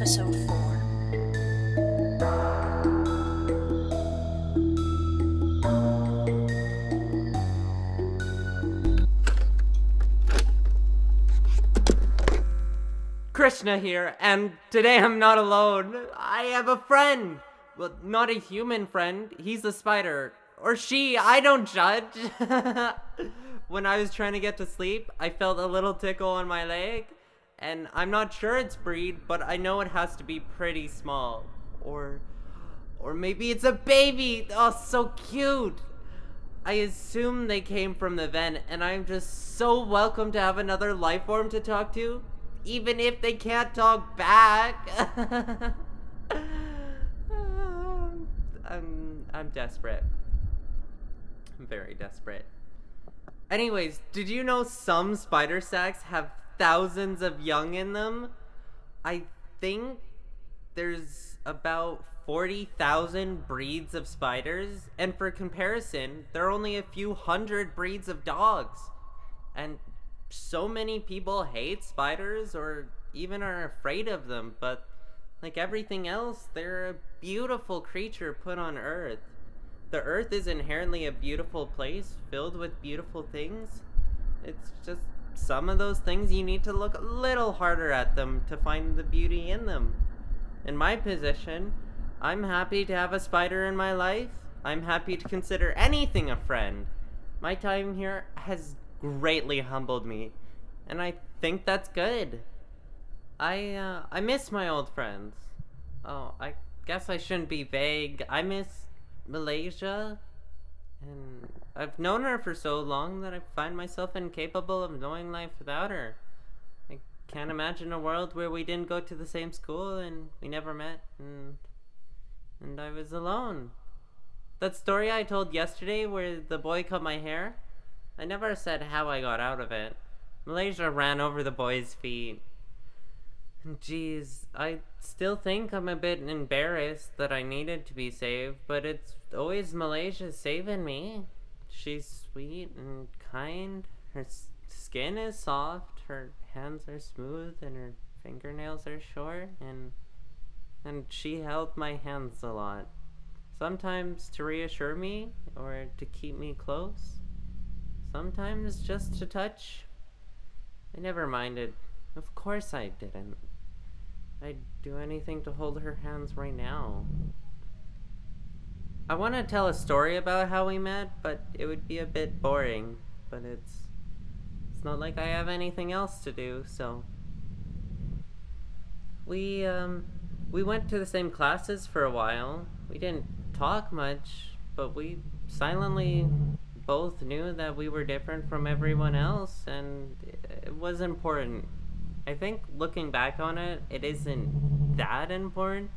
Episode 4. Krishna here, and today I'm not alone. I have a friend. Well, not a human friend. He's a spider. Or she, I don't judge. When I was trying to get to sleep, I felt a little tickle on my leg, and I'm not sure its breed, but I know it has to be pretty small. Or maybe it's a baby. Oh, so cute. I assume they came from the vent, and I'm just so welcome to have another life form to talk to, even if they can't talk back. I'm desperate. I'm very desperate. Anyways, did you know some spider sacks have thousands of young in them? I think there's about 40,000 breeds of spiders, and for comparison, there are only a few hundred breeds of dogs. And so many people hate spiders or even are afraid of them, but like everything else, they're a beautiful creature put on Earth. The Earth is inherently a beautiful place filled with beautiful things. It's just some of those things you need to look a little harder at them to find the beauty in them. In my position, I'm happy to have a spider in my life. I'm happy to consider anything a friend. My time here has greatly humbled me, and I think that's good. I miss my old friends. Oh, I guess I shouldn't be vague. I miss Malaysia, and I've known her for so long that I find myself incapable of knowing life without her. I can't imagine a world where we didn't go to the same school and we never met, and I was alone. That story I told yesterday where the boy cut my hair, I never said how I got out of it. Malaysia ran over the boy's feet. Jeez, I still think I'm a bit embarrassed that I needed to be saved, but it's always Malaysia saving me. She's sweet and kind. Her skin is soft, her hands are smooth, and her fingernails are short, and she held my hands a lot. Sometimes to reassure me or to keep me close. Sometimes just to touch. I never minded. Of course I didn't. I'd do anything to hold her hands right now. I want to tell a story about how we met, but it would be a bit boring. But it's not like I have anything else to do, so we went to the same classes for a while. We didn't talk much, but we silently both knew that we were different from everyone else, and it was important. I think looking back on it, it isn't that important.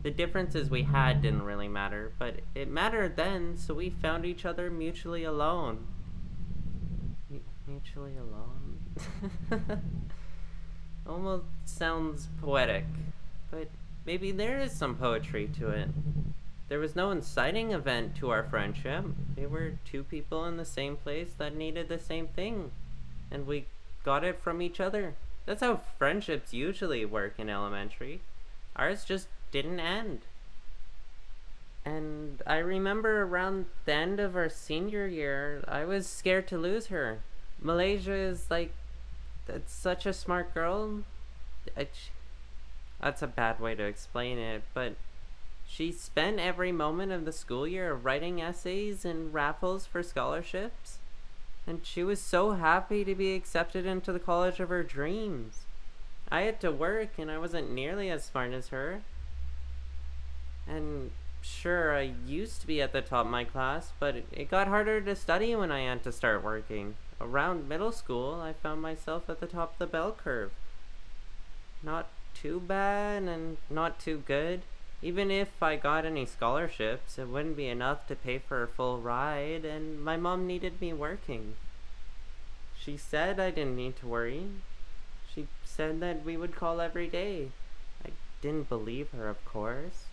The differences we had didn't really matter, but it mattered then, so we found each other mutually alone. Mutually alone? Almost sounds poetic, but maybe there is some poetry to it. There was no inciting event to our friendship. We were two people in the same place that needed the same thing, and we got it from each other. That's how friendships usually work in elementary. Ours just didn't end. And I remember around the end of our senior year, I was scared to lose her. Malaysia is that's such a smart girl. That's a bad way to explain it, but she spent every moment of the school year writing essays and raffles for scholarships. And she was so happy to be accepted into the college of her dreams. I had to work, and I wasn't nearly as smart as her. And sure, I used to be at the top of my class, but it got harder to study when I had to start working. Around middle school, I found myself at the top of the bell curve. Not too bad and not too good. Even if I got any scholarships, it wouldn't be enough to pay for a full ride, and my mom needed me working. She said I didn't need to worry. She said that we would call every day. I didn't believe her, of course.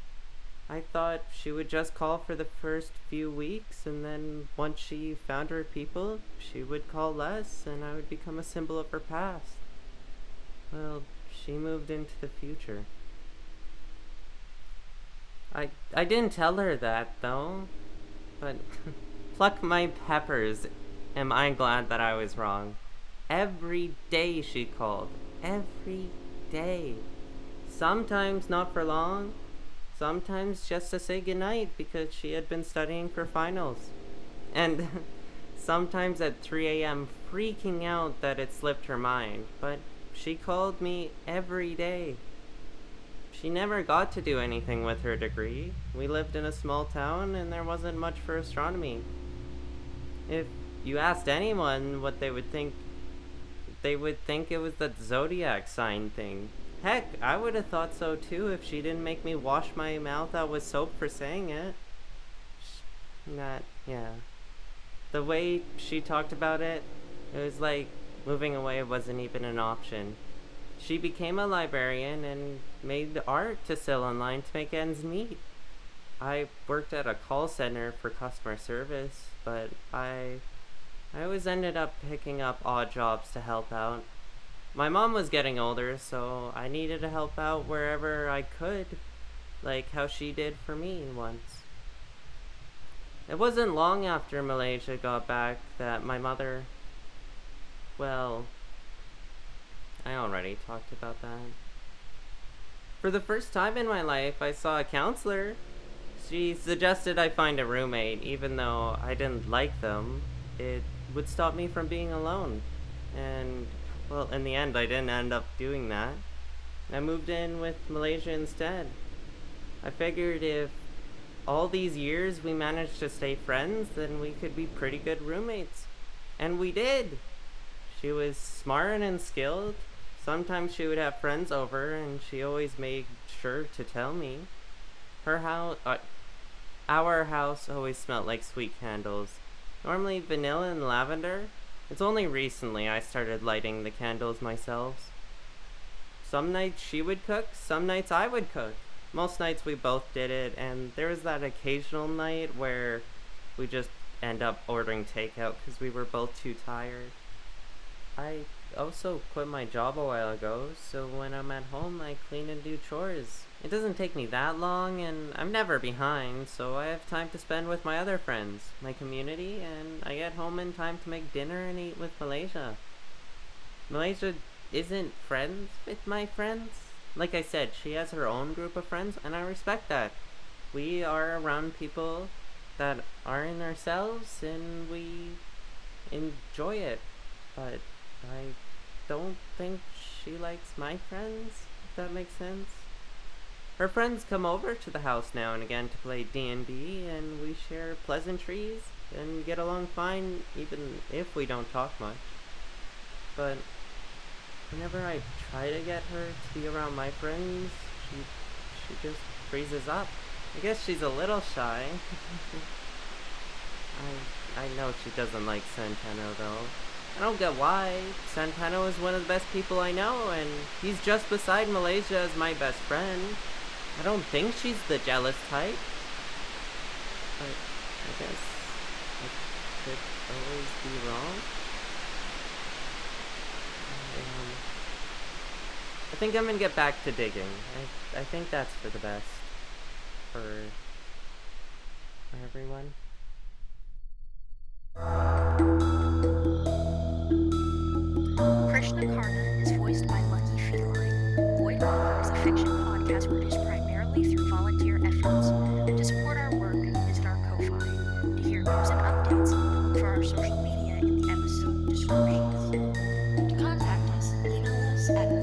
I thought she would just call for the first few weeks, and then once she found her people, she would call less, and I would become a symbol of her past. Well, she moved into the future. I didn't tell her that, though. But pluck my peppers. Am I glad that I was wrong? Every day she called. Every day. Sometimes not for long. Sometimes just to say goodnight because she had been studying for finals. And sometimes at 3 a.m., freaking out that it slipped her mind. But she called me every day. She never got to do anything with her degree. We lived in a small town and there wasn't much for astronomy. If you asked anyone what they would think it was the zodiac sign thing. Heck, I would have thought so too if she didn't make me wash my mouth out with soap for saying it. Yeah. The way she talked about it, it was like moving away wasn't even an option. She became a librarian and made art to sell online to make ends meet. I worked at a call center for customer service, but I always ended up picking up odd jobs to help out. My mom was getting older, so I needed to help out wherever I could, like how she did for me once. It wasn't long after Malaysia got back that my mother, well, I already talked about that. For the first time in my life, I saw a counselor. She suggested I find a roommate, even though I didn't like them. It would stop me from being alone. And, well, in the end, I didn't end up doing that. I moved in with Malaysia instead. I figured if all these years we managed to stay friends, then we could be pretty good roommates. And we did. She was smart and skilled. Sometimes she would have friends over, and she always made sure to tell me. Our house always smelled like sweet candles. Normally vanilla and lavender. It's only recently I started lighting the candles myself. Some nights she would cook, some nights I would cook. Most nights we both did it, and there was that occasional night where we just end up ordering takeout because we were both too tired. I also quit my job a while ago, so when I'm at home I clean and do chores. It doesn't take me that long, and I'm never behind, so I have time to spend with my other friends, my community, and I get home in time to make dinner and eat with Malaysia. Malaysia isn't friends with my friends. Like I said, she has her own group of friends, and I respect that. We are around people that are in ourselves, and we enjoy it. But I don't think she likes my friends, if that makes sense. Her friends come over to the house now and again to play D&D, and we share pleasantries and get along fine even if we don't talk much. But whenever I try to get her to be around my friends, she just freezes up. I guess she's a little shy. I know she doesn't like Santano though. I don't get why. Santano is one of the best people I know, and he's just beside Malaysia as my best friend. I don't think she's the jealous type. But I guess I could always be wrong. I think I'm gonna get back to digging. I think that's for the best. For everyone. Krishna Karna is voiced by Lucky Feline. Voidwalker is a fiction podcast produced primarily through volunteer efforts. To support our work, visit our Ko-Fi. To hear news and updates, look for our social media in the episode descriptions. To contact us, email us at